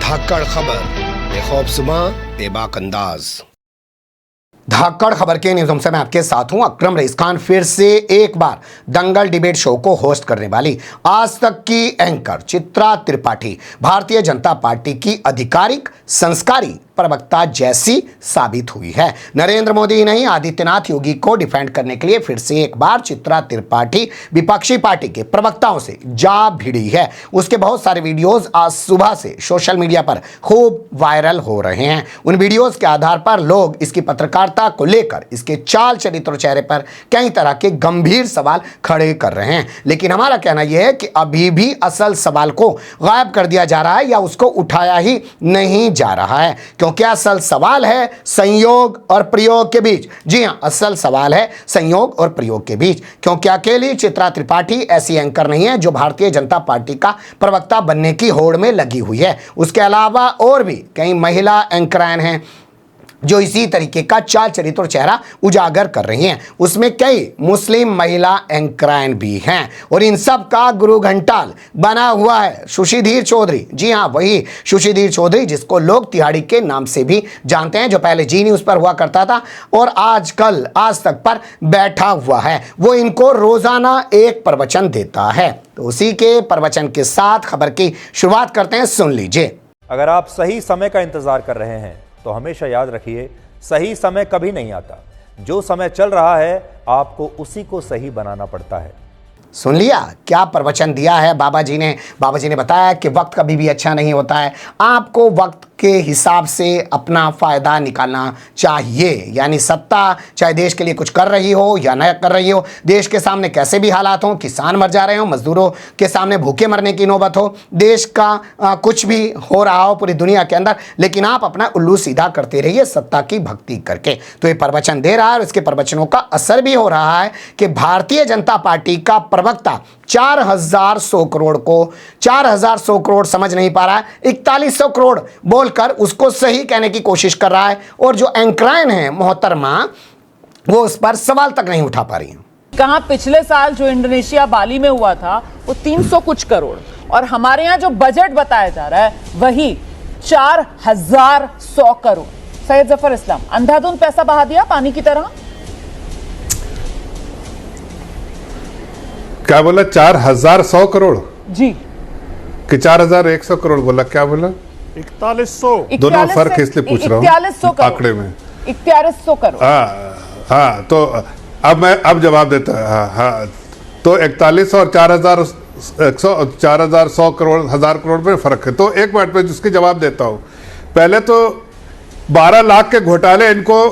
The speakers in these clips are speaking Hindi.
धाकड़ खबर, बेखौफजुमा बेबाक अंदाज। धाकड़ खबर के न्यूज़ से मैं आपके साथ हूं अकरम रईस खान। फिर से एक बार दंगल डिबेट शो को होस्ट करने वाली आज तक की एंकर चित्रा त्रिपाठी भारतीय जनता पार्टी की आधिकारिक संस्कारी प्रवक्ता जैसी साबित हुई है। नरेंद्र मोदी नहीं, आदित्यनाथ योगी को डिफेंड करने के लिए फिर से एक बार चित्रा त्रिपाठी विपक्षी पार्टी के प्रवक्ताओं से जा भिड़ी है। उसके बहुत सारे वीडियोस आज सुबह से सोशल मीडिया पर खूब वायरल हो रहे हैं। उन वीडियोस के आधार पर लोग इसकी पत्रकारिता को लेकर, इसके चाल चरित्र और चेहरे पर कई तरह के गंभीर सवाल खड़े कर रहे हैं। लेकिन हमारा कहना यह है कि अभी भी असल सवाल को गायब कर दिया जा रहा है या उसको उठाया ही नहीं जा रहा है, क्योंकि असल सवाल है संयोग और प्रयोग के बीच। जी हां, असल सवाल है संयोग और प्रयोग के बीच, क्योंकि अकेली चित्रा त्रिपाठी ऐसी एंकर नहीं है जो भारतीय जनता पार्टी का प्रवक्ता बनने की होड़ में लगी हुई है। उसके अलावा और भी कई महिला एंकराइन हैं जो इसी तरीके का चाल चरित्र और चेहरा उजागर कर रही हैं। उसमें कई मुस्लिम महिला एंकराइन भी हैं और इन सब का गुरु घंटाल बना हुआ है शुशिधीर चौधरी। जी हां, वही शुशिधीर चौधरी जिसको लोग तिहाड़ी के नाम से भी जानते हैं, जो पहले जी न्यूज़ पर हुआ करता था और आजकल आज तक पर बैठा हुआ है। वो इनको रोजाना एक प्रवचन देता है। तो उसी के प्रवचन के साथ खबर की शुरुआत करते हैं, सुन लीजिए। अगर आप सही समय का इंतजार कर रहे हैं तो हमेशा याद रखिए, सही समय कभी नहीं आता। जो समय चल रहा है आपको उसी को सही बनाना पड़ता है। सुन लिया क्या प्रवचन दिया है बाबा जी ने। बाबा जी ने बताया कि वक्त कभी भी अच्छा नहीं होता है, आपको वक्त के हिसाब से अपना फ़ायदा निकालना चाहिए। यानी सत्ता चाहे देश के लिए कुछ कर रही हो या न कर रही हो, देश के सामने कैसे भी हालात हो, किसान मर जा रहे हो, मजदूरों के सामने भूखे मरने की नौबत हो, देश का कुछ भी हो रहा हो पूरी दुनिया के अंदर, लेकिन आप अपना उल्लू सीधा करते रहिए सत्ता की भक्ति करके। तो ये प्रवचन दे रहा है और इसके प्रवचनों का असर भी हो रहा है कि भारतीय जनता पार्टी का प्रवक्ता 4100 करोड़ को 4100 करोड़ समझ नहीं पा रहा है, 4100 करोड़ बोलकर उसको सही कहने की कोशिश कर रहा है और जो एंकराइन है मोहतरमा वो उस पर सवाल तक नहीं उठा पा रही है। कहाँ पिछले साल जो इंडोनेशिया बाली में हुआ था वो 300 कुछ करोड़ और हमारे यहाँ जो बजट बताया जा रहा है वही 4100 करोड़। सैयद जफर इस्लाम, अंधाधुंध पैसा बहा दिया पानी की तरह। क्या बोला? 4100 करोड़ जी कि 4100 करोड़ बोला? क्या बोला? 4100। दोनों फर्क इसलिए पूछ रहा हूँ 4100 करोड़ आंकड़े में। 4100 करोड़। हाँ, तो अब जवाब देता। हाँ, तो 4100 और 4100 करोड़, 1000 करोड़ में फर्क है। तो एक मिनट में जिसके जवाब देता हूँ। पहले तो 12 लाख के घोटाले इनको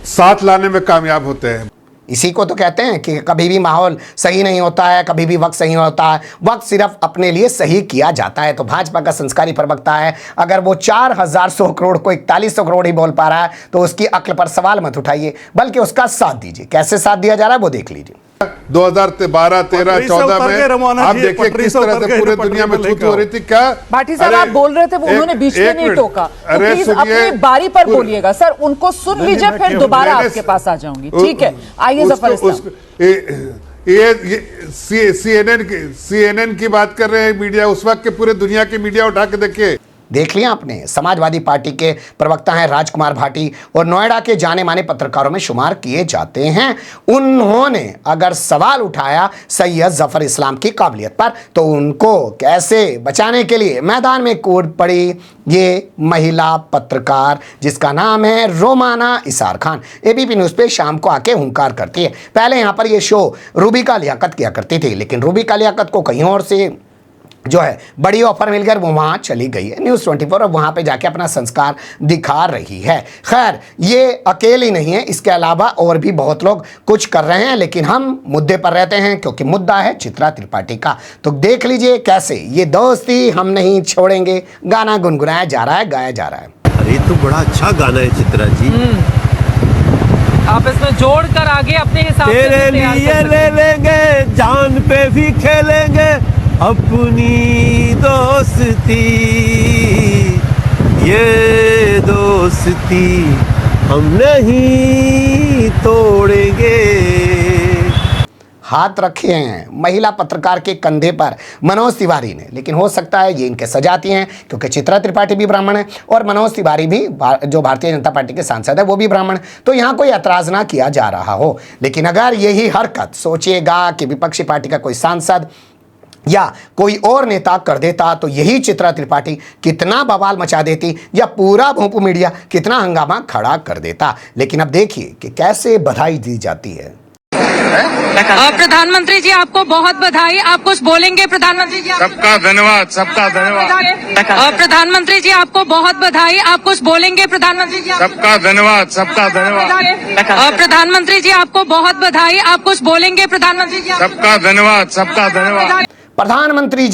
साथ लाने में कामयाब होते हैं। इसी को तो कहते हैं कि कभी भी माहौल सही नहीं होता है, कभी भी वक्त सही होता है, वक्त सिर्फ अपने लिए सही किया जाता है। तो भाजपा का संस्कारी प्रवक्ता है, अगर वो 4100 करोड़ को 4100 करोड़ ही बोल पा रहा है तो उसकी अक्ल पर सवाल मत उठाइए, बल्कि उसका साथ दीजिए। कैसे साथ दिया जा रहा है वो देख लीजिए। 2012, 13, 14 में आप देखिए किस तरह से पूरे दुनिया में छूत हो रही थी। क्या भाटी साहब आप बोल रहे थे, वो उन्होंने बीच में नहीं टोका। तो प्लीज अपनी बारी पर बोलिएगा सर, उनको सुन लीजिए फिर दोबारा आपके पास आ जाऊंगी। ठीक है, आइए जफर इस्लाम। ये CNN की बात कर रहे हैं मीडिया, उस वक्त के पूरे दुनिया की मीडिया उठा के देखिए। देख लिया आपने, समाजवादी पार्टी के प्रवक्ता हैं राजकुमार भाटी और नोएडा के जाने माने पत्रकारों में शुमार किए जाते हैं। उन्होंने अगर सवाल उठाया सैयद जफर इस्लाम की काबिलियत पर, तो उनको कैसे बचाने के लिए मैदान में कूद पड़ी ये महिला पत्रकार जिसका नाम है रोमाना इसार खान। एबीपी न्यूज़ पे शाम को आके हुंकार करती है। पहले यहाँ पर ये शो रूबिका लियाकत किया करती थी, लेकिन रूबिका लियाकत को कहीं और से जो है बड़ी ऑफर मिल गई, वो वहाँ चली गई है न्यूज़ 24 और वहाँ पे जाके अपना संस्कार दिखा रही है। खैर, ये अकेली नहीं है, इसके अलावा और भी बहुत लोग कुछ कर रहे हैं, लेकिन हम मुद्दे पर रहते हैं क्योंकि मुद्दा है चित्रा त्रिपाठी का। तो देख लीजिए कैसे ये दोस्ती हम नहीं छोड़ेंगे गाना गुनगुनाया जा रहा है, गाया जा रहा है। अरे तो बड़ा अच्छा गाना है चित्रा जी। आप इसमें जोड़ कर आगे अपने हिसाब से तेरे लिए ले लेंगे, जान पे भी खेलेंगे अपनी दोस्ती, ये दोस्ती हम नहीं तोड़ेंगे। हाथ रखे हैं महिला पत्रकार के कंधे पर मनोज तिवारी ने, लेकिन हो सकता है ये इनके सजाती हैं क्योंकि चित्रा त्रिपाठी भी ब्राह्मण है और मनोज तिवारी भी जो भारतीय जनता पार्टी के सांसद है वो भी ब्राह्मण, तो यहां कोई ऐतराज ना किया जा रहा हो। लेकिन अगर यही हरकत सोचिएगा कि विपक्षी पार्टी का कोई सांसद या कोई और नेता कर देता तो यही चित्रा त्रिपाठी कितना बवाल मचा देती या पूरा भोंपू मीडिया कितना हंगामा खड़ा कर देता। लेकिन अब देखिए कि कैसे बधाई दी जाती है। प्रधानमंत्री जी आपको बहुत बधाई, आप कुछ बोलेंगे? प्रधानमंत्री जी सबका धन्यवाद, सबका धन्यवाद। प्रधानमंत्री जी आपको बहुत बधाई, आप कुछ बोलेंगे? प्रधानमंत्री जी सबका धन्यवाद, सबका धन्यवाद। प्रधानमंत्री जी आपको बहुत बधाई, आप कुछ बोलेंगे? प्रधानमंत्री जी सबका धन्यवाद, सबका धन्यवाद। प्रधानमंत्री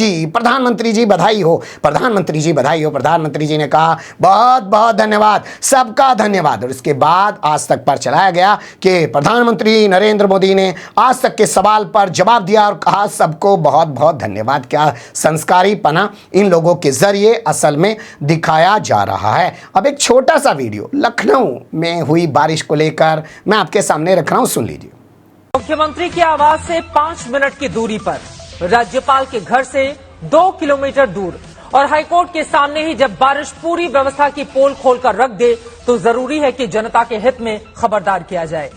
जी बधाई हो, प्रधानमंत्री जी बधाई हो। प्रधानमंत्री जी ने कहा बहुत बहुत धन्यवाद, सबका धन्यवाद। और इसके बाद आज तक पर चलाया गया कि प्रधानमंत्री नरेंद्र मोदी ने आज तक के सवाल पर जवाब दिया और कहा सबको बहुत बहुत धन्यवाद। क्या संस्कारी पना इन लोगों के जरिए असल में दिखाया जा रहा है। अब एक छोटा सा वीडियो लखनऊ में हुई बारिश को लेकर मैं आपके सामने रख रहा हूं, सुन लीजिए। मुख्यमंत्री की आवास से 5 मिनट की दूरी पर, राज्यपाल के घर से 2 किलोमीटर दूर और हाईकोर्ट के सामने ही जब बारिश पूरी व्यवस्था की पोल खोलकर रख दे तो जरूरी है कि जनता के हित में खबरदार किया जाए।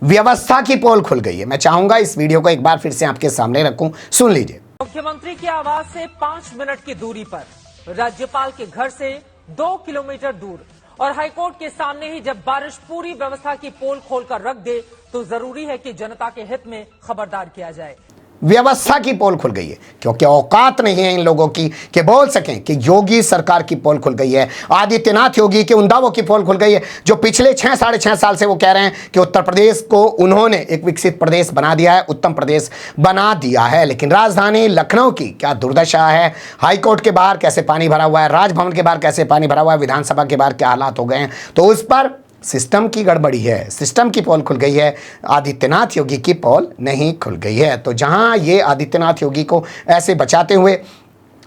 व्यवस्था की पोल खुल गई है। मैं चाहूंगा इस वीडियो को एक बार फिर से आपके सामने रखूं, सुन लीजिए। मुख्यमंत्री की आवास से 5 मिनट की दूरी पर, राज्यपाल के घर से 2 किलोमीटर दूर और हाईकोर्ट के सामने ही जब बारिश पूरी व्यवस्था की पोल खोलकर रख दे तो जरूरी है कि जनता के हित में खबरदार किया जाए। व्यवस्था की पोल खुल गई है क्योंकि औकात नहीं है इन लोगों की कि बोल सकें कि योगी सरकार की पोल खुल गई है, आदित्यनाथ योगी के उन दावों की पोल खुल गई है जो पिछले 6-6.5 साल से वो कह रहे हैं कि उत्तर प्रदेश को उन्होंने एक विकसित प्रदेश बना दिया है, उत्तम प्रदेश बना दिया है। लेकिन राजधानी लखनऊ की क्या दुर्दशा है, हाईकोर्ट के बाहर कैसे पानी भरा हुआ है, राजभवन के बाहर कैसे पानी भरा हुआ है, विधानसभा के बाहर क्या हालात हो गए हैं, तो उस पर सिस्टम की गड़बड़ी है, सिस्टम की पोल खुल गई है, आदित्यनाथ योगी की पोल नहीं खुल गई है। तो जहां ये आदित्यनाथ योगी को ऐसे बचाते हुए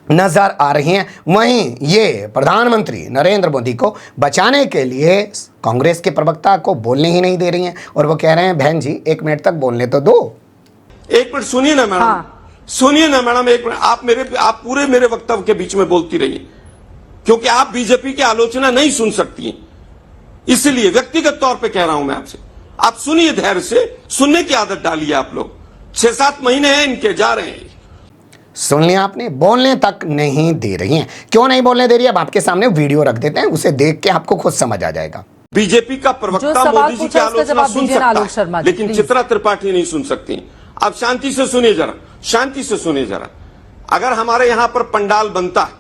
नजर आ रही हैं, वहीं ये प्रधानमंत्री नरेंद्र मोदी को बचाने के लिए कांग्रेस के प्रवक्ता को बोलने ही नहीं दे रही हैं और वो कह रहे हैं बहन जी 1 मिनट तक बोलने तो दो। 1 मिनट सुनिए ना मैडम, सुनिए ना मैडम 1 मिनट। आप पूरे मेरे वक्तव्य के बीच में बोलती रहिए क्योंकि आप बीजेपी की आलोचना नहीं सुन सकती, इसलिए व्यक्तिगत तौर पे कह रहा हूं मैं आपसे, आप सुनिए धैर्य से, सुनने की आदत डालिए। आप लोग 6-7 महीने हैं इनके, जा रहे हैं। सुन लिया आपने, बोलने तक नहीं दे रही हैं। क्यों नहीं बोलने दे रही है, अब आपके सामने वीडियो रख देते हैं, उसे देख के आपको खुद समझ आ जाएगा। बीजेपी का प्रवक्ता मोदी जी की आलोचना सुन सकता है लेकिन चित्रा त्रिपाठी नहीं सुन सकती। आप शांति से सुनिए जरा, शांति से सुनिए जरा। अगर हमारे यहां पर पंडाल बनता है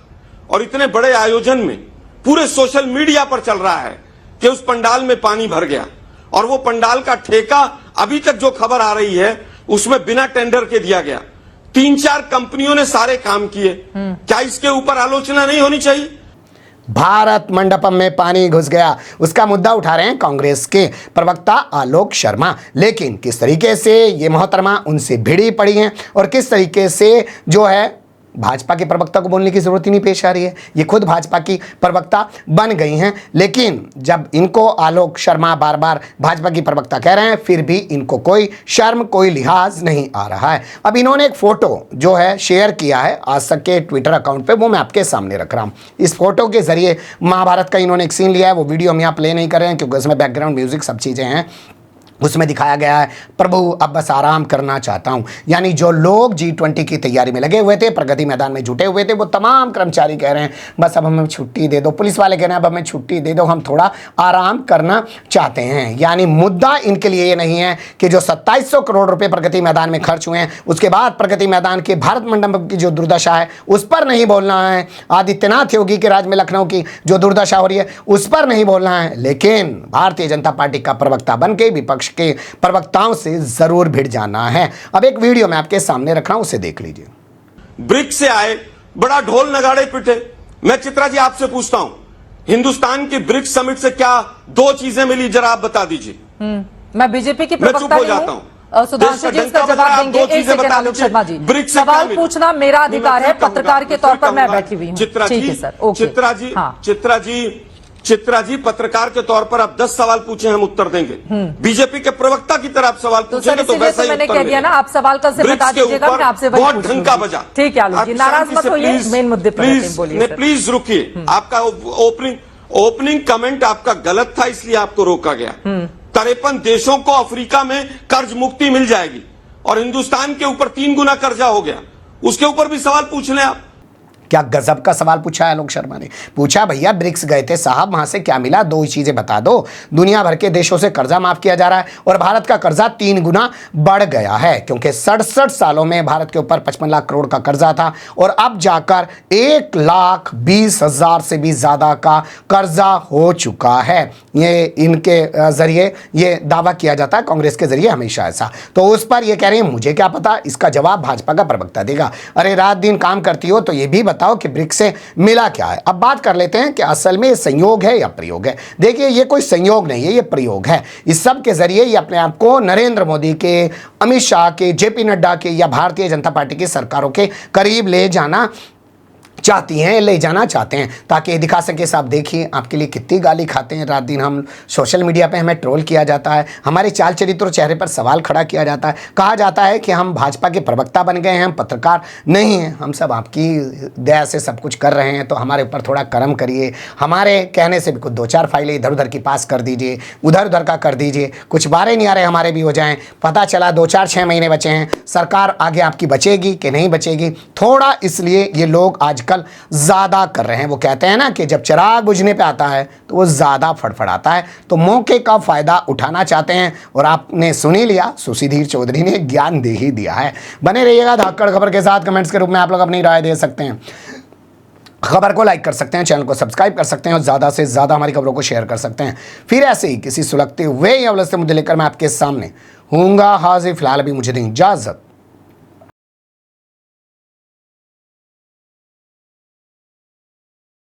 और इतने बड़े आयोजन में पूरे सोशल मीडिया पर चल रहा है कि उस पंडाल में पानी भर गया और वो पंडाल का ठेका अभी तक जो खबर आ रही है उसमें बिना टेंडर के दिया गया, 3-4 कंपनियों ने सारे काम किए, क्या इसके ऊपर आलोचना नहीं होनी चाहिए? भारत मंडपम में पानी घुस गया, उसका मुद्दा उठा रहे हैं कांग्रेस के प्रवक्ता आलोक शर्मा। लेकिन किस तरीके से ये मोहतरमा उनसे भिड़ी पड़ी हैं और किस तरीके से जो है भाजपा के प्रवक्ता को बोलने की जरूरत ही नहीं पेश आ रही है, ये खुद भाजपा की प्रवक्ता बन गई हैं। लेकिन जब इनको आलोक शर्मा बार बार भाजपा की प्रवक्ता कह रहे हैं फिर भी इनको कोई शर्म, कोई लिहाज नहीं आ रहा है। अब इन्होंने एक फोटो जो है शेयर किया है आज तक के ट्विटर अकाउंट पे, वो मैं आपके सामने रख रहा हूं। इस फोटो के जरिए महाभारत का इन्होंने एक सीन लिया है, वो वीडियो हम यहाँ प्ले नहीं कर रहे हैं क्योंकि उसमें बैकग्राउंड म्यूजिक सब चीजें हैं। उसमें दिखाया गया है प्रभु अब बस आराम करना चाहता हूं, यानी जो लोग G20 की तैयारी में लगे हुए थे, प्रगति मैदान में जुटे हुए थे, वो तमाम कर्मचारी कह रहे हैं बस अब हमें छुट्टी दे दो, पुलिस वाले कह रहे हैं अब हमें छुट्टी दे दो, हम थोड़ा आराम करना चाहते हैं। यानी मुद्दा इनके लिए ये नहीं है कि जो 2700 करोड़ रुपए प्रगति मैदान में खर्च हुए हैं उसके बाद प्रगति मैदान के भारत मंडपम की जो दुर्दशा है उस पर नहीं बोलना है, आदित्यनाथ योगी के राज में लखनऊ की जो दुर्दशा हो रही है उस पर नहीं बोलना है, लेकिन भारतीय जनता पार्टी का प्रवक्ता बन के विपक्ष के प्रवक्ताओं से जरूर भिड़ जाना है। अब एक वीडियो मैं आपके सामने रख रहा हूं, उसे देख लीजिए। ब्रिक्स से आए, बड़ा ढोल नगाड़े पिटे। मैं चित्रा जी आपसे पूछता हूं, हिंदुस्तान की ब्रिक्स समिट से क्या 2 चीजें मिली, जरा आप बता दीजिए। मैं बीजेपी की मैं चुप हो जाता हूं। सुधांशु जी इसका जवाब देंगे। एक सेकंड आलोक शर्मा जी, सवाल पूछना मेरा अधिकार है, पत्रकार के तौर पर मैं बैठी हुई हूँ। चित्रा जी, चित्रा जी, चित्रा जी पत्रकार के तौर पर आप 10 सवाल पूछे, हम उत्तर देंगे। बीजेपी के प्रवक्ता की तरह आप सवाल पूछेंगे तो वैसा ही मैंने उत्तर कह दिया ना, आप सवाल कल से बता दीजिएगा, मैं आपसे वही बहुत ढंग का बजा। ठीक है आलोक जी, नाराज मत होइए, मेन मुद्दे पर बोलिए। प्लीज रुकिए, आपका ओपनिंग कमेंट आपका गलत था, इसलिए आपको रोका गया। 53 देशों को अफ्रीका में कर्ज मुक्ति मिल जाएगी और हिंदुस्तान के ऊपर 3 गुना कर्जा हो गया, उसके ऊपर भी सवाल पूछ लें आप। क्या गजब का सवाल पूछा है आलोक शर्मा ने। पूछा भैया ब्रिक्स गए थे साहब, वहां से क्या मिला, 2 चीजें बता दो। दुनिया भर के देशों से कर्जा माफ किया जा रहा है और भारत का कर्जा 3 गुना बढ़ गया है, क्योंकि 67 सालों में भारत के ऊपर 55 लाख करोड़ का कर्जा था और अब जाकर 1,20,000 से भी ज्यादा का कर्जा हो चुका है। ये इनके जरिए ये दावा किया जाता है, कांग्रेस के जरिए हमेशा ऐसा। तो उस पर ये कह रहे हैं मुझे क्या पता, इसका जवाब भाजपा का प्रवक्ता देगा। अरे रात दिन काम करती हो तो ये भी बताओ कि ब्रिक्स से मिला क्या है। अब बात कर लेते हैं कि असल में ये संयोग है या प्रयोग है। देखिए ये कोई संयोग नहीं है, ये प्रयोग है। इस सब के जरिए ये अपने आप को नरेंद्र मोदी के, अमित शाह के, जेपी नड्डा के या भारतीय जनता पार्टी की सरकारों के करीब ले जाना चाहती हैं, ले जाना चाहते हैं, ताकि ये दिखा सके साहब देखिए आपके लिए कितनी गाली खाते हैं, रात दिन हम सोशल मीडिया पे हमें ट्रोल किया जाता है, हमारे चाल चरित्र और चेहरे पर सवाल खड़ा किया जाता है, कहा जाता है कि हम भाजपा के प्रवक्ता बन गए हैं, हम पत्रकार नहीं हैं, हम सब आपकी दया से सब कुछ कर रहे हैं, तो हमारे ऊपर थोड़ा करम करिए, हमारे कहने से भी कुछ 2-4 फाइलें इधर उधर की पास कर दीजिए, उधर उधर का कर दीजिए, कुछ बारे नहीं आ रहे हमारे भी हो जाएँ। पता चला 2-4-6 महीने बचे हैं, सरकार आगे आपकी बचेगी कि नहीं बचेगी, थोड़ा इसलिए ये लोग आजकल ज़्यादा कर रहे हैं। वो कहते हैं ना कि जब चिराग बुझने पे आता है तो वो ज़्यादा फड़फड़ाता है, तो मौके का फ़ायदा उठाना चाहते हैं। और आपने सुन ही लिया, सुशीधीर चौधरी ने ज्ञान दे ही दिया है। बने रहिएगा धाकड़ खबर के साथ, कमेंट्स के रूप में आप लोग अपनी राय दे सकते हैं, खबर को लाइक कर सकते हैं, चैनल को सब्सक्राइब कर सकते हैं और ज़्यादा से ज़्यादा हमारी खबरों को शेयर कर सकते हैं। फिर ऐसे ही किसी सुलगते हुए या उलझते मुद्दे लेकर मैं आपके सामने हूँगा हाजिर। फिलहाल अभी मुझे दें इजाज़त,